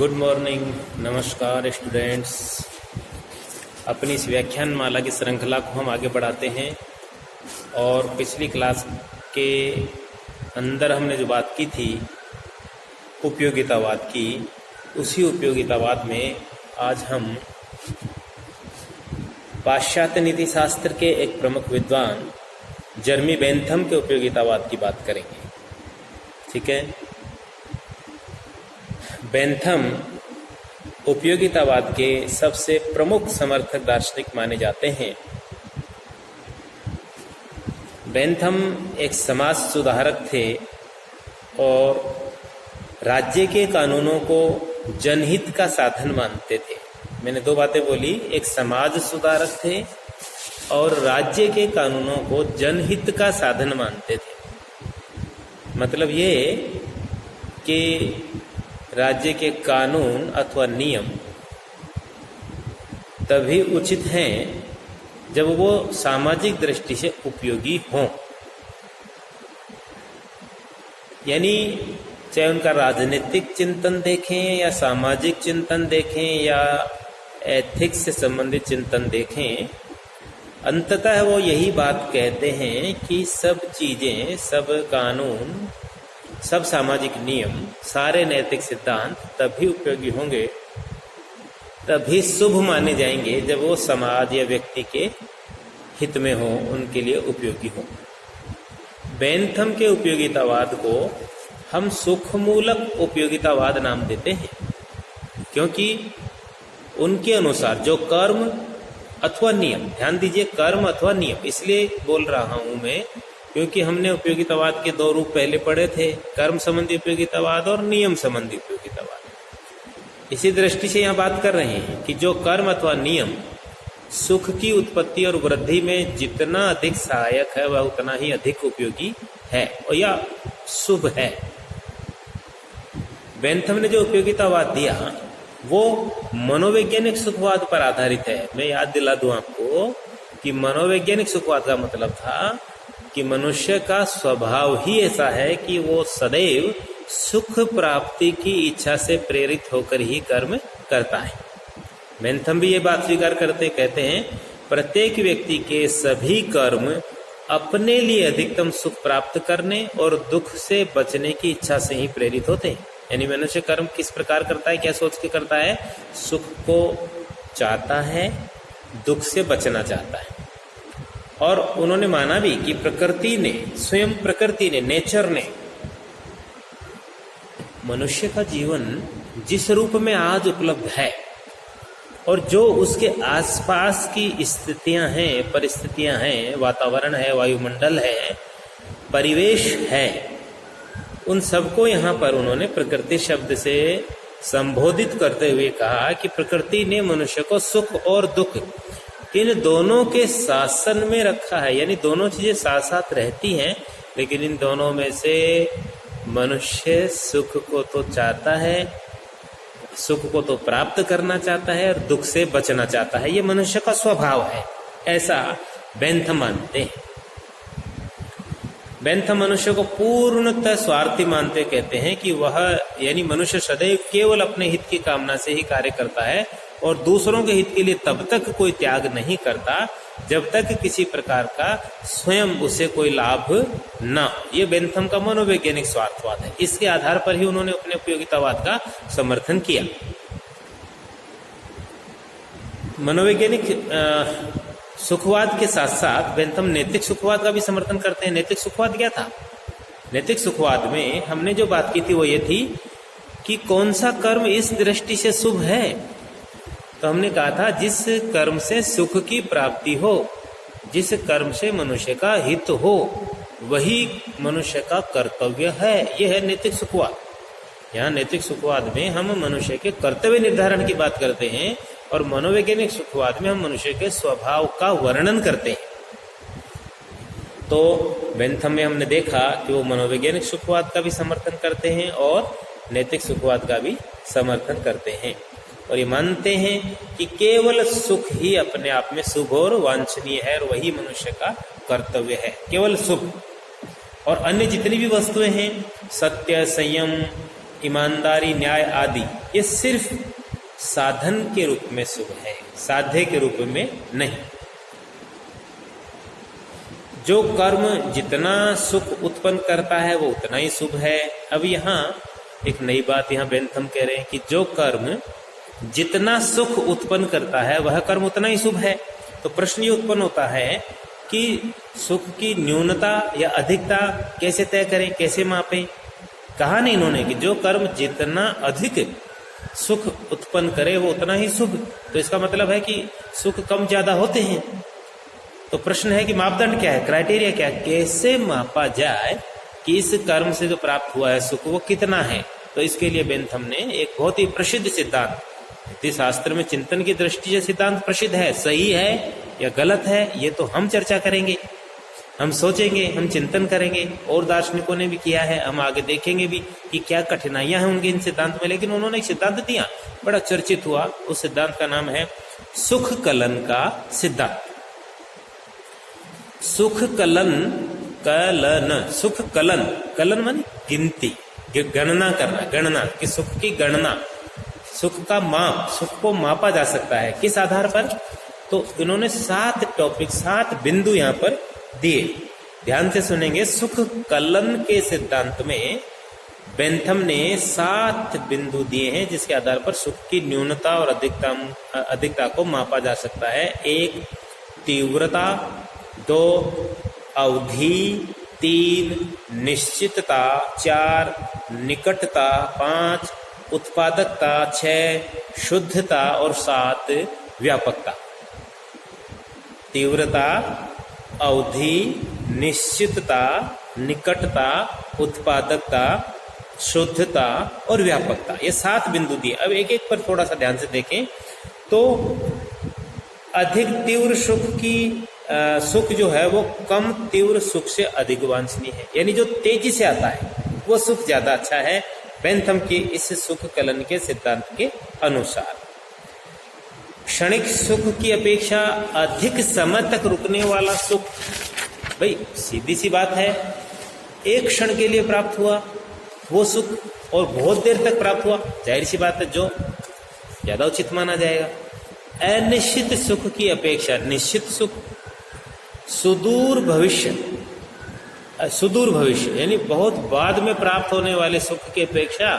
Good morning, नमस्कार students. अपनी इस व्याख्यान माला की श्रृंखला को हम आगे बढ़ाते हैं और पिछली क्लास के अंदर हमने जो बात की थी उपयोगितावाद की, उसी उपयोगितावाद में आज हम पाश्चात्य नीति शास्त्र के एक प्रमुख विद्वान जर्मी बेंथम के उपयोगितावाद की बात करेंगे। ठीक है। बेंथम उपयोगितावाद के सबसे प्रमुख समर्थक दार्शनिक माने जाते हैं। बेंथम एक समाज सुधारक थे और राज्य के कानूनों को जनहित का साधन मानते थे। मैंने दो बातें बोली, एक समाज सुधारक थे और राज्य के कानूनों को जनहित का साधन मानते थे। मतलब ये कि राज्य के कानून अथवा नियम तभी उचित हैं जब वो सामाजिक दृष्टि से उपयोगी हों। यानी चाहे उनका राजनीतिक चिंतन देखें या सामाजिक चिंतन देखें या एथिक्स से संबंधित चिंतन देखें, अंततः वो यही बात कहते हैं कि सब चीजें, सब कानून, सब सामाजिक नियम, सारे नैतिक सिद्धांत तभी उपयोगी होंगे, तभी शुभ माने जाएंगे जब वो समाज या व्यक्ति के हित में हो, उनके लिए उपयोगी हो। बेंथम के उपयोगितावाद को हम सुखमूलक उपयोगितावाद नाम देते हैं, क्योंकि उनके अनुसार जो कर्म अथवा नियम, ध्यान दीजिए कर्म अथवा नियम, इसलिए बोल रहा हूं मैं क्योंकि हमने उपयोगितावाद के दो रूप पहले पढ़े थे, कर्म संबंधी उपयोगितावाद और नियम संबंधी उपयोगितावाद। इसी दृष्टि से यहाँ बात कर रहे हैं कि जो कर्म अथवा नियम सुख की उत्पत्ति और वृद्धि में जितना अधिक सहायक है वह उतना ही अधिक उपयोगी है और या शुभ है। बेंथम ने जो उपयोगितावाद दिया वो मनोवैज्ञानिक सुखवाद पर आधारित है। मैं याद दिला दूं आपको कि मनोवैज्ञानिक सुखवाद का मतलब था कि मनुष्य का स्वभाव ही ऐसा है कि वो सदैव सुख प्राप्ति की इच्छा से प्रेरित होकर ही कर्म करता है। बेंथम भी ये बात स्वीकार करते, कहते हैं प्रत्येक व्यक्ति के सभी कर्म अपने लिए अधिकतम सुख प्राप्त करने और दुख से बचने की इच्छा से ही प्रेरित होते हैं। यानी मनुष्य कर्म किस प्रकार करता है, क्या सोच के करता है? सुख को चाहता है, दुख से बचना चाहता है। और उन्होंने माना भी कि प्रकृति ने, स्वयं प्रकृति ने, नेचर ने मनुष्य का जीवन जिस रूप में आज उपलब्ध है और जो उसके आसपास की स्थितियां हैं, परिस्थितियां हैं, वातावरण है, वायुमंडल है, परिवेश है, उन सबको यहाँ पर उन्होंने प्रकृति शब्द से संबोधित करते हुए कहा कि प्रकृति ने मनुष्य को सुख और दुख इन दोनों के शासन में रखा है। यानी दोनों चीजें साथ साथ रहती हैं, लेकिन इन दोनों में से मनुष्य सुख को तो चाहता है, सुख को तो प्राप्त करना चाहता है और दुख से बचना चाहता है। ये मनुष्य का स्वभाव है, ऐसा बेंथम मानते हैं। बेंथम मनुष्य को पूर्णतः स्वार्थी मानते, कहते हैं कि वह, यानी मनुष्य सदैव केवल अपने हित की कामना से ही कार्य करता है और दूसरों के हित के लिए तब तक कोई त्याग नहीं करता जब तक किसी प्रकार का स्वयं उसे कोई लाभ न हो। ये बेंथम का मनोवैज्ञानिक स्वार्थवाद है। इसके आधार पर ही उन्होंने अपने उपयोगितावाद का समर्थन किया। मनोवैज्ञानिक सुखवाद के साथ साथ बेंथम नैतिक सुखवाद का भी समर्थन करते हैं। नैतिक सुखवाद क्या था? नैतिक सुखवाद में हमने जो बात की थी वो ये थी कि कौन सा कर्म इस दृष्टि से शुभ है। तो हमने कहा था जिस कर्म से सुख की प्राप्ति हो, जिस कर्म से मनुष्य का हित हो, वही मनुष्य का कर्तव्य है। यह है नैतिक सुखवाद। यहाँ नैतिक सुखवाद में हम मनुष्य के कर्तव्य निर्धारण की बात करते हैं और मनोवैज्ञानिक सुखवाद में हम मनुष्य के स्वभाव का वर्णन करते हैं। तो बेंथम में हमने देखा कि वो मनोवैज्ञानिक सुखवाद का भी समर्थन करते हैं और नैतिक सुखवाद का भी समर्थन करते हैं और ये मानते हैं कि केवल सुख ही अपने आप में शुभ और वांछनीय है और वही मनुष्य का कर्तव्य है, केवल शुभ। और अन्य जितनी भी वस्तुएं हैं, सत्य, संयम, ईमानदारी, न्याय आदि, ये सिर्फ साधन के रूप में शुभ है, साध्य के रूप में नहीं। जो कर्म जितना सुख उत्पन्न करता है वो उतना ही शुभ है। अब यहाँ एक नई बात यहाँ बेंथम कह रहे हैं कि जो कर्म जितना सुख उत्पन्न करता है वह कर्म उतना ही शुभ है। तो प्रश्न ये उत्पन्न होता है कि सुख की न्यूनता या अधिकता कैसे तय करें, कैसे मापें। कहा नहीं इन्होंने कि जो कर्म जितना अधिक सुख उत्पन्न करे वो उतना ही शुभ। तो इसका मतलब है कि सुख कम ज्यादा होते हैं। तो प्रश्न है कि मापदंड क्या है, क्राइटेरिया क्या है, कैसे मापा जाए कि इस कर्म से जो प्राप्त हुआ है सुख वो कितना है। तो इसके लिए बेंथम ने एक बहुत ही प्रसिद्ध सिद्धांत, शास्त्र में चिंतन की दृष्टि से सिद्धांत प्रसिद्ध है, सही है या गलत है ये तो हम चर्चा करेंगे, हम सोचेंगे, हम चिंतन करेंगे। और दार्शनिकों ने भी किया है, हम आगे देखेंगे भी कि क्या कठिनाइयां हैं उनके इन सिद्धांत में। लेकिन उन्होंने एक सिद्धांत दिया, बड़ा चर्चित हुआ। उस सिद्धांत का नाम है सुख कलन का सिद्धांत। सुख कलन, सुख कलन, कलन मानी गिनती, गणना करना, गणना कि सुख की गणना, सुख का माप, सुख को मापा जा सकता है किस आधार पर। तो इन्होंने 7 टॉपिक, 7 बिंदु यहाँ पर दिए, ध्यान से सुनेंगे। सुख कलन के सिद्धांत में बेंथम ने 7 बिंदु दिए हैं जिसके आधार पर सुख की न्यूनता और अधिकता को मापा जा सकता है। 1 तीव्रता, 2 अवधि, 3 निश्चितता, 4 निकटता, 5 उत्पादकता, 6 शुद्धता और 7 व्यापकता। तीव्रता, अवधि, निश्चितता, निकटता, उत्पादकता, शुद्धता और व्यापकता, ये 7 बिंदु दिए। अब एक एक पर थोड़ा सा ध्यान से देखें तो अधिक तीव्र सुख जो है वो कम तीव्र सुख से अधिक वांछनीय है, यानी जो तेजी से आता है वो सुख ज्यादा अच्छा है बेंथम के इस सुख कलन के सिद्धांत के अनुसार। क्षणिक सुख की अपेक्षा अधिक समय तक रुकने वाला सुख, भाई सीधी सी बात है, एक क्षण के लिए प्राप्त हुआ वो सुख और बहुत देर तक प्राप्त हुआ, जाहिर सी बात है जो ज्यादा उचित माना जाएगा। अनिश्चित सुख की अपेक्षा निश्चित सुख, सुदूर भविष्य यानी बहुत बाद में प्राप्त होने वाले सुख की अपेक्षा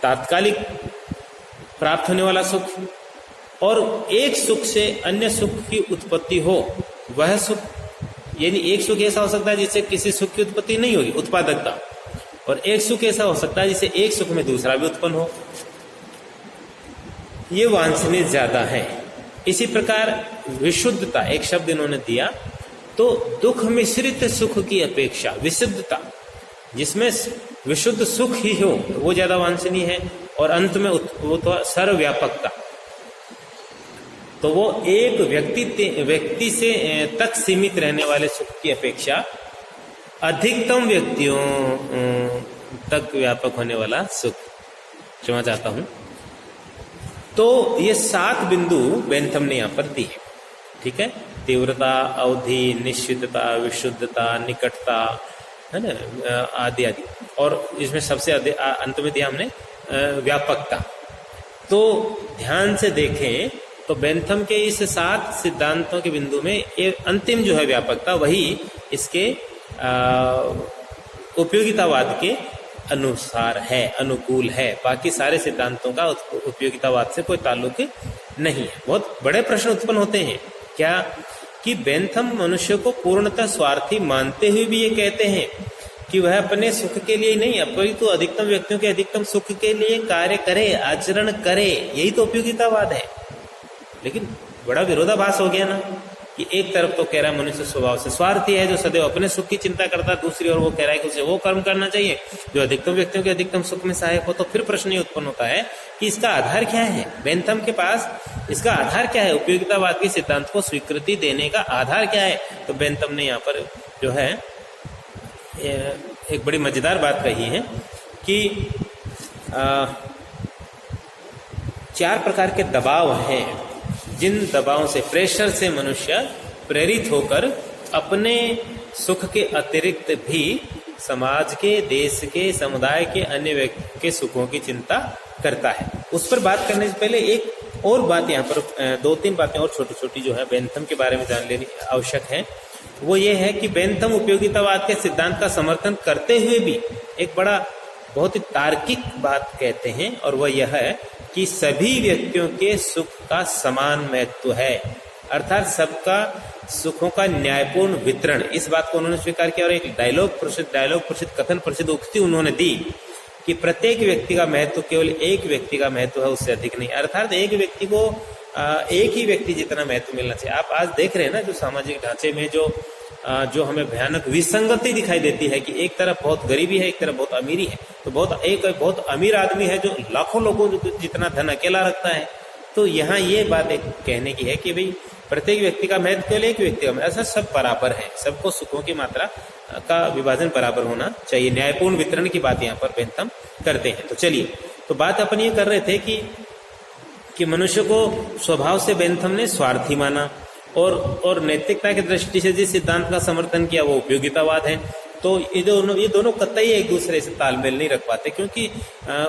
तात्कालिक प्राप्त होने वाला सुख, और एक सुख से अन्य सुख की उत्पत्ति हो वह सुख, यानी एक सुख ऐसा हो सकता है जिससे किसी सुख की उत्पत्ति नहीं होगी, उत्पादकता, और एक सुख ऐसा हो सकता है जिससे एक सुख में दूसरा भी उत्पन्न हो, ये वांछनीय ज्यादा है। इसी प्रकार विशुद्धता, एक शब्द इन्होंने दिया, तो दुख मिश्रित सुख की अपेक्षा विशुद्धता, जिसमें विशुद्ध सुख ही हो वो ज्यादा वांछनीय है। और अंत में वो तो सर्वव्यापकता, तो वो एक व्यक्ति से तक सीमित रहने वाले सुख की अपेक्षा अधिकतम व्यक्तियों तक व्यापक होने वाला सुख, क्षमा चाहता हूं। तो ये 7 बिंदु बेंथम ने यहाँ पर दिए, ठीक है। तीव्रता, अवधि, निश्चितता, विशुद्धता, निकटता, है ना, आदि आदि, और इसमें सबसे अंत में दिया हमने व्यापकता। तो ध्यान से देखें तो बेंथम के इस 7 सिद्धांतों के बिंदु में एक अंतिम जो है व्यापकता, वही इसके उपयोगितावाद के अनुसार है, अनुकूल है। बाकी सारे सिद्धांतों का उपयोगितावाद से कोई ताल्लुक नहीं है। बहुत बड़े प्रश्न उत्पन्न होते हैं क्या कि बेंथम मनुष्य को पूर्णतः स्वार्थी मानते हुए भी ये कहते हैं कि वह अपने सुख के लिए नहीं, अपितु अधिकतम व्यक्तियों के अधिकतम सुख के लिए कार्य करे, आचरण करे, यही तो उपयोगितावाद है। लेकिन बड़ा विरोधाभास हो गया ना कि एक तरफ तो कह रहा है मनुष्य स्वभाव से स्वार्थी है जो सदैव अपने सुख की चिंता करता है, दूसरी ओर वो कह रहा है कि उसे वो कर्म करना चाहिए जो अधिकतम व्यक्तियों के अधिकतम सुख में सहायक हो। तो फिर प्रश्न ये उत्पन्न होता है कि इसका आधार क्या है, बेंथम के पास इसका आधार क्या है, उपयोगितावाद के सिद्धांत को स्वीकृति देने का आधार क्या है। तो बेंथम ने यहाँ पर जो है एक बड़ी मजेदार बात कही है कि 4 प्रकार के दबाव हैं, जिन दबावों से, प्रेशर से मनुष्य प्रेरित होकर अपने सुख के अतिरिक्त भी समाज के, देश के, समुदाय के, अन्य व्यक्ति के सुखों की चिंता करता है। उस पर बात करने से पहले एक और बात यहाँ पर, 2-3 बातें और छोटी छोटी जो है बेंथम के बारे में जान लेनी आवश्यक है। वो ये है कि बेंथम उपयोगितावाद के सिद्धांत का समर्थन करते हुए भी एक बड़ा बहुत ही तार्किक बात कहते हैं, और वह यह है कि सभी व्यक्तियों के सुख का समान महत्व है, अर्थात सबका सुखों का न्यायपूर्ण वितरण, इस बात को उन्होंने स्वीकार किया। और एक डायलॉग प्रसिद्ध कथन प्रसिद्ध उक्ति उन्होंने दी कि प्रत्येक व्यक्ति का महत्व केवल एक व्यक्ति का महत्व है, उससे अधिक नहीं। अर्थात एक व्यक्ति को एक ही व्यक्ति जितना महत्व मिलना चाहिए। आप आज देख रहे हैं ना, जो सामाजिक ढांचे में जो हमें भयानक विसंगति दिखाई देती है कि एक तरफ बहुत गरीबी है, एक तरफ बहुत अमीरी है। तो एक बहुत अमीर आदमी है जो लाखों लोगों जितना धन अकेला रखता है। तो यहाँ ये बात एक कहने की है कि भाई प्रत्येक व्यक्ति का महत्व केवल एक व्यक्ति का, ऐसा सब बराबर है, सबको सुखों की मात्रा का विभाजन बराबर होना चाहिए। न्यायपूर्ण वितरण की बात यहाँ पर बेंथम करते हैं। तो चलिए, तो बात अपन ये कर रहे थे कि मनुष्य को स्वभाव से बेंथम ने स्वार्थी माना, और नैतिकता की दृष्टि से जिस सिद्धांत का समर्थन किया वो उपयोगितावाद है। तो ये दोनों कतई एक दूसरे से तालमेल नहीं रख पाते, क्योंकि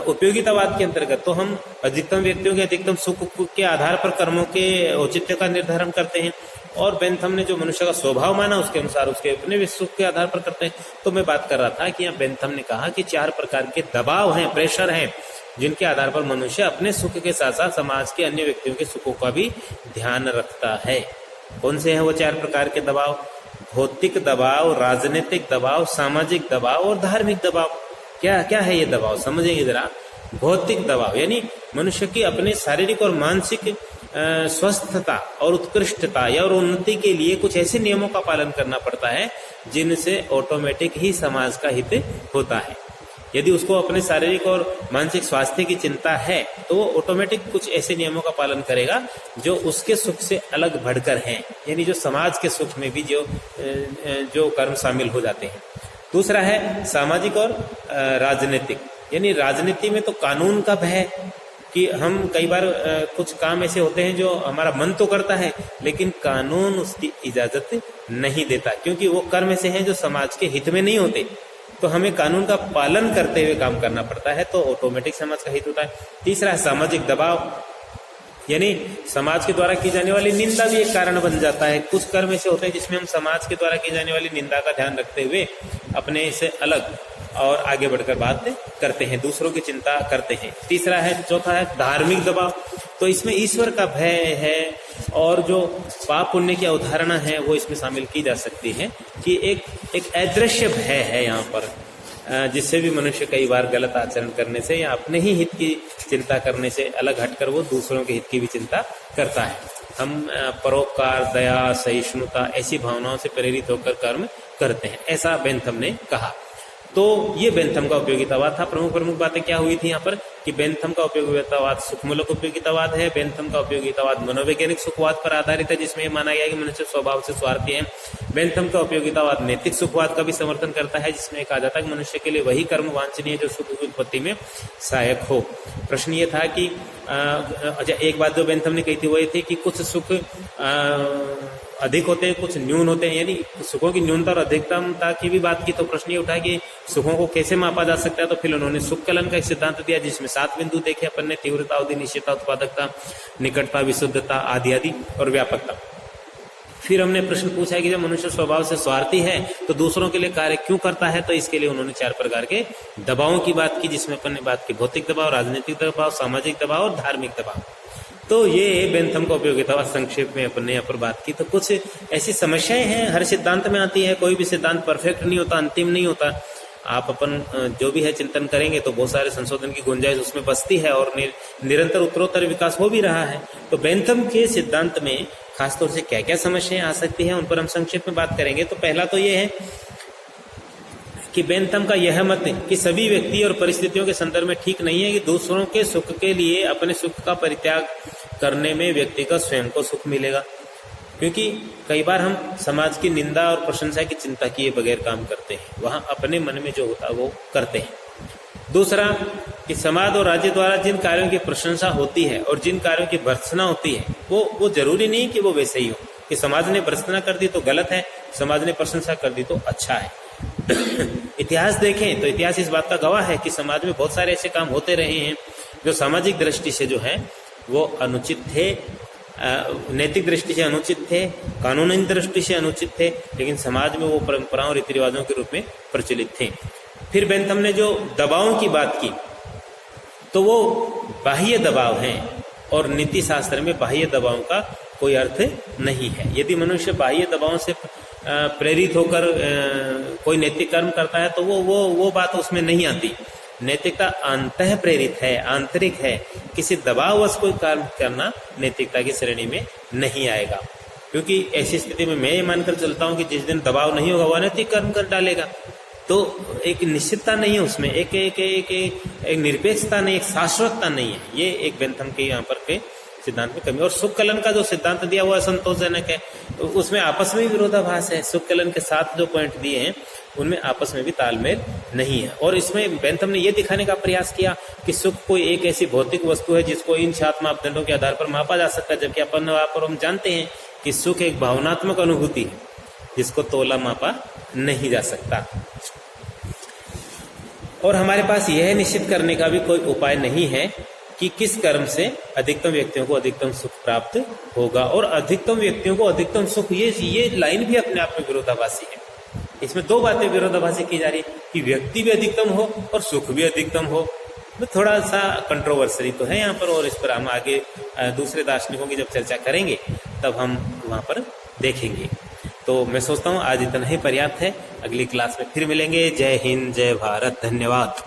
उपयोगितावाद के अंतर्गत तो हम अधिकतम व्यक्तियों के अधिकतम सुख के आधार पर कर्मों के औचित्य का निर्धारण करते हैं, और बेंथम ने जो मनुष्य का स्वभाव माना उसके अनुसार उसके अपने सुख के आधार पर करते हैं। तो मैं बात कर रहा था कि यहाँ बेंथम ने कहा कि 4 प्रकार के दबाव हैं, प्रेशर हैं, जिनके आधार पर मनुष्य अपने सुख के साथ साथ समाज के अन्य व्यक्तियों के सुखों का भी ध्यान रखता है। कौन से हैं वो 4 प्रकार के दबाव? भौतिक दबाव, राजनीतिक दबाव, सामाजिक दबाव और धार्मिक दबाव। क्या क्या है ये दबाव, समझेंगे जरा। भौतिक दबाव यानी मनुष्य की अपने शारीरिक और मानसिक स्वस्थता और उत्कृष्टता या और उन्नति के लिए कुछ ऐसे नियमों का पालन करना पड़ता है जिनसे ऑटोमेटिक ही समाज का हित होता है। यदि उसको अपने शारीरिक और मानसिक स्वास्थ्य की चिंता है तो वो ऑटोमेटिक कुछ ऐसे नियमों का पालन करेगा जो उसके सुख से अलग बढ़कर हैं, यानी जो समाज के सुख में भी जो कर्म शामिल हो जाते हैं। दूसरा है सामाजिक और राजनीतिक, यानी राजनीति में तो कानून का भय कि हम कई बार कुछ काम ऐसे होते हैं जो हमारा मन तो करता है लेकिन कानून उसकी इजाजत नहीं देता, क्योंकि वो कर्म ऐसे हैं जो समाज के हित में नहीं होते, तो हमें कानून का पालन करते हुए काम करना पड़ता है, तो ऑटोमेटिक समाज का हित होता है। तीसरा है सामाजिक दबाव, यानी समाज के द्वारा की जाने वाली निंदा भी एक कारण बन जाता है। कुछ कर्म ऐसे होते हैं जिसमें हम समाज के द्वारा की जाने वाली निंदा का ध्यान रखते हुए अपने से अलग और आगे बढ़कर बात करते हैं, दूसरों की चिंता करते हैं। तीसरा है, चौथा है धार्मिक दबाव, तो इसमें ईश्वर का भय है और जो पाप पुण्य की अवधारणा है वो इसमें शामिल की जा सकती है कि एक अदृश्य भय है यहाँ पर, जिससे भी मनुष्य कई बार गलत आचरण करने से या अपने ही हित की चिंता करने से अलग हटकर वो दूसरों के हित की भी चिंता करता है। हम परोपकार, दया, सहिष्णुता ऐसी भावनाओं से प्रेरित होकर कर्म करते हैं, ऐसा बेंथम ने कहा। तो ये बेंथम का उपयोगितावाद था। प्रमुख बातें क्या हुई थी यहाँ पर कि बेंथम का उपयोगितावाद सुखमूलक उपयोगितावाद है, बेंथम का उपयोगितावाद मनोवैज्ञानिक सुखवाद पर आधारित है जिसमें यह माना गया कि मनुष्य स्वभाव से स्वार्थी है। बेंथम का उपयोगितावाद नैतिक सुखवाद का भी समर्थन करता है जिसमें कहा जाता है कि मनुष्य के लिए वही कर्म वांछनीय है जो सुख की उत्पत्ति में सहायक हो। प्रश्न ये था कि एक बात जो बेंथम ने कही थी वो ये थी कि कुछ सुख अधिक होते हैं, कुछ न्यून होते हैं, यानी सुखों की न्यूनता और अधिकतमता की भी बात की। तो प्रश्न ये उठा कि सुखों को कैसे मापा जा सकता है, तो फिर उन्होंने सुख कलन का एक सिद्धांत दिया जिसमें 7 बिंदु देखे अपन ने, तीव्रता, अवधि, निश्चितता, उत्पादकता, निकटता, विशुद्धता आदि आदि और व्यापकता। फिर हमने प्रश्न पूछा है कि जब मनुष्य स्वभाव से स्वार्थी है तो दूसरों के लिए कार्य क्यों करता है, तो इसके लिए उन्होंने 4 प्रकार के दबावों की बात की जिसमें अपन ने बात की भौतिक दबाव, राजनीतिक दबाव, सामाजिक दबाव और धार्मिक दबाव। तो ये बेंथम का उपयोगितावाद संक्षेप में अपन ने यहाँ पर बात की। तो कुछ ऐसी समस्याएं हैं, हर सिद्धांत में आती है, कोई भी सिद्धांत परफेक्ट नहीं होता, अंतिम नहीं होता। आप अपन जो भी है चिंतन करेंगे तो बहुत सारे संशोधन की गुंजाइश उसमें बसती है और निरंतर उत्तरोत्तर विकास हो भी रहा है। तो बेंथम के सिद्धांत में खासतौर से क्या क्या समस्याएं आ सकती हैं उन पर हम संक्षेप में बात करेंगे। तो पहला तो ये है कि बेंथम का यह मत कि सभी व्यक्ति और परिस्थितियों के संदर्भ में ठीक नहीं है कि दूसरों के सुख के लिए अपने सुख का परित्याग करने में व्यक्ति का स्वयं को सुख मिलेगा, क्योंकि कई बार हम समाज की निंदा और प्रशंसा की चिंता किए बगैर काम करते हैं, वहां अपने मन में जो होता है वो करते हैं। दूसरा कि समाज और राज्य द्वारा जिन कार्यों की प्रशंसा होती है और जिन कार्यों की भर्त्सना होती है वो जरूरी नहीं कि वो वैसे ही हो, कि समाज ने भर्त्सना कर दी तो गलत है, समाज ने प्रशंसा कर दी तो अच्छा है। इतिहास देखें तो इतिहास इस बात का गवाह है कि समाज में बहुत सारे ऐसे काम होते रहे हैं जो सामाजिक दृष्टि से जो है वो अनुचित थे, नैतिक दृष्टि से अनुचित थे, कानूनी दृष्टि से अनुचित थे, लेकिन समाज में वो परंपराओं रीति रिवाजों के रूप में प्रचलित थे। फिर बेंथम ने जो दबावों की बात की तो वो बाह्य दबाव हैं और नीति शास्त्र में बाह्य दबाव का कोई अर्थ नहीं है। यदि मनुष्य बाह्य दबावों से प्रेरित होकर कोई नैतिक कर्म करता है तो वो बात उसमें नहीं आती। नैतिकता अंतः प्रेरित है, आंतरिक है। किसी दबाववश कोई कर्म करना नैतिकता की श्रेणी में नहीं आएगा, क्योंकि ऐसी स्थिति में मैं ये मानकर चलता हूं कि जिस दिन दबाव नहीं होगा वह नैतिक कर्म कर डालेगा। तो एक निश्चितता नहीं है उसमें, एक निरपेक्षता नहीं, एक शाश्वतता नहीं है। ये एक बेंथम के यहाँ पर के सिद्धांत में कमी। और सुख कलन का जो सिद्धांत दिया वो असंतोषजनक है, तो उसमें आपस में भी विरोधाभास है। सुख कलन के 7 जो पॉइंट दिए हैं उनमें आपस में भी तालमेल नहीं है। और इसमें बेंथम ने यह दिखाने का प्रयास किया कि सुख कोई एक ऐसी भौतिक वस्तु है जिसको इन 7 मापदंडों के आधार पर मापा जा सकता है, जबकि अपन हम जानते हैं कि सुख एक भावनात्मक अनुभूति है जिसको तोला मापा नहीं जा सकता। और हमारे पास यह निश्चित करने का भी कोई उपाय नहीं है कि किस कर्म से अधिकतम व्यक्तियों को अधिकतम सुख प्राप्त होगा। और अधिकतम व्यक्तियों को अधिकतम सुख, ये लाइन भी अपने आप में विरोधाभासी है। इसमें 2 बातें विरोधाभासी की जा रही है कि व्यक्ति भी अधिकतम हो और सुख भी अधिकतम हो। तो थोड़ा सा कंट्रोवर्सरी तो है यहाँ पर, और इस पर हम आगे दूसरे दार्शनिकों की जब चर्चा करेंगे तब हम वहां पर देखेंगे। तो मैं सोचता हूँ आज इतना ही पर्याप्त है। अगली क्लास में फिर मिलेंगे। जय हिंद, जय भारत, धन्यवाद।